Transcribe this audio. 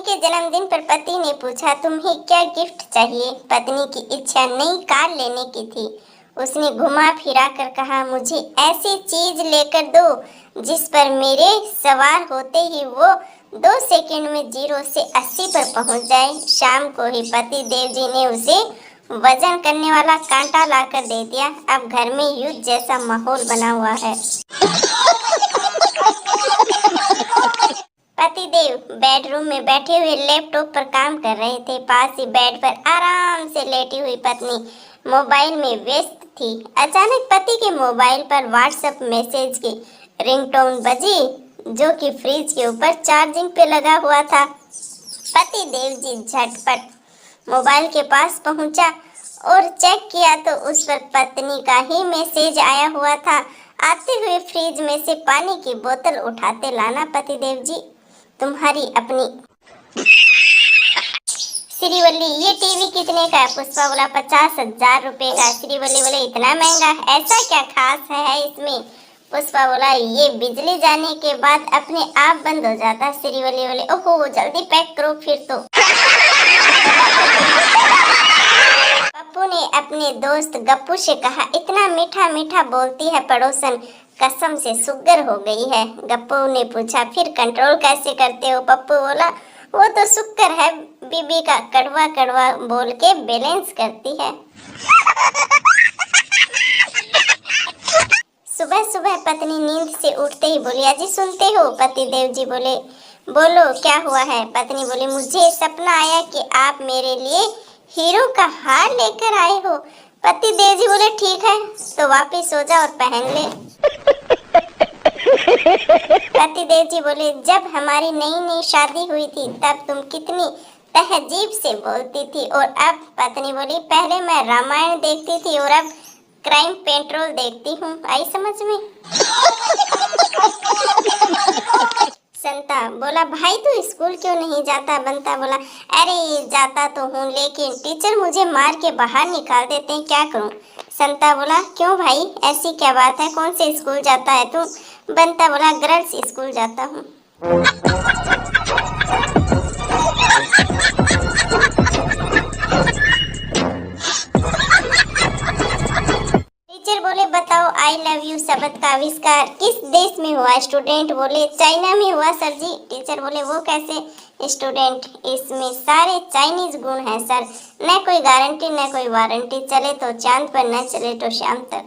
के जन्मदिन पर पति ने पूछा, तुम्हें क्या गिफ्ट चाहिए? पत्नी की इच्छा नई कार लेने की थी। उसने घुमा फिरा कर कहा, मुझे ऐसी चीज लेकर दो जिस पर मेरे सवार होते ही वो 2 सेकंड में 0 से 80 पर पहुंच जाए। शाम को ही पति देव जी ने उसे वजन करने वाला कांटा लाकर दे दिया। अब घर में युद्ध जैसा माहौल बना हुआ है। पतिदेव बेडरूम में बैठे हुए लैपटॉप पर काम कर रहे थे। पास ही बेड पर आराम से लेटी हुई पत्नी मोबाइल में व्यस्त थी। अचानक पति के मोबाइल पर व्हाट्सएप मैसेज की रिंगटोन बजी, जो कि फ्रिज के ऊपर चार्जिंग पे लगा हुआ था। पति देव जी झटपट मोबाइल के पास पहुंचा और चेक किया तो उस पर पत्नी का ही मैसेज आया हुआ था। आते हुए फ्रिज में से पानी की बोतल उठाते, लाना पतिदेव जी, तुम्हारी अपनी श्रीवल्ली, ये टीवी कितने का है? पुष्पा बोला 50,000 रुपए का। श्रीवल्ली बोले इतना महंगा, ऐसा क्या खास है इसमें? पुष्पा बोला ये बिजली जाने के बाद अपने आप बंद हो जाता। श्रीवल्ली बोले ओहो जल्दी पैक करो फिर तो। पप्पू ने अपने दोस्त गप्पू से कहा, इतना मीठा मीठा बोलती है पड़ोसन, कसम से सुगर हो गई है। गप्पू ने पूछा, फिर कंट्रोल कैसे करते हो? पप्पू बोला वो तो शुक्र है बीबी का कड़वा कड़वा बोल के बैलेंस करती है। सुबह सुबह पत्नी नींद से उठते ही बोली, अजी सुनते हो? पति देव जी बोले, बोलो क्या हुआ है? पत्नी बोली, मुझे सपना आया कि आप मेरे लिए हीरो का हार लेकर आए हो। पति देव जी बोले, ठीक है तो वापिस सो जा और पहन ले। पति देव जी बोले, जब हमारी नई नई शादी हुई थी तब तुम कितनी तहजीब से बोलती थी, और अब? पत्नी बोली, पहले मैं रामायण देखती थी और अब क्राइम पेट्रोल देखती हूँ। आई समझ में? संता बोला, भाई तू स्कूल क्यों नहीं जाता? बंता बोला, अरे जाता तो हूँ लेकिन टीचर मुझे मार के बाहर निकाल देते हैं, क्या करूँ? संता बोला, क्यों भाई ऐसी क्या बात है? कौन से स्कूल जाता है तू? बंता बोला, गर्ल्स स्कूल जाता हूँ। टीचर बोले, बताओ आई लव यू शब्द का आविष्कार किस देश में हुआ? स्टूडेंट बोले, चाइना में हुआ सर जी। टीचर बोले, वो कैसे? स्टूडेंट, इसमें सारे चाइनीज गुण हैं सर, न कोई गारंटी न कोई वारंटी, चले तो चांद पर न चले तो शाम तक।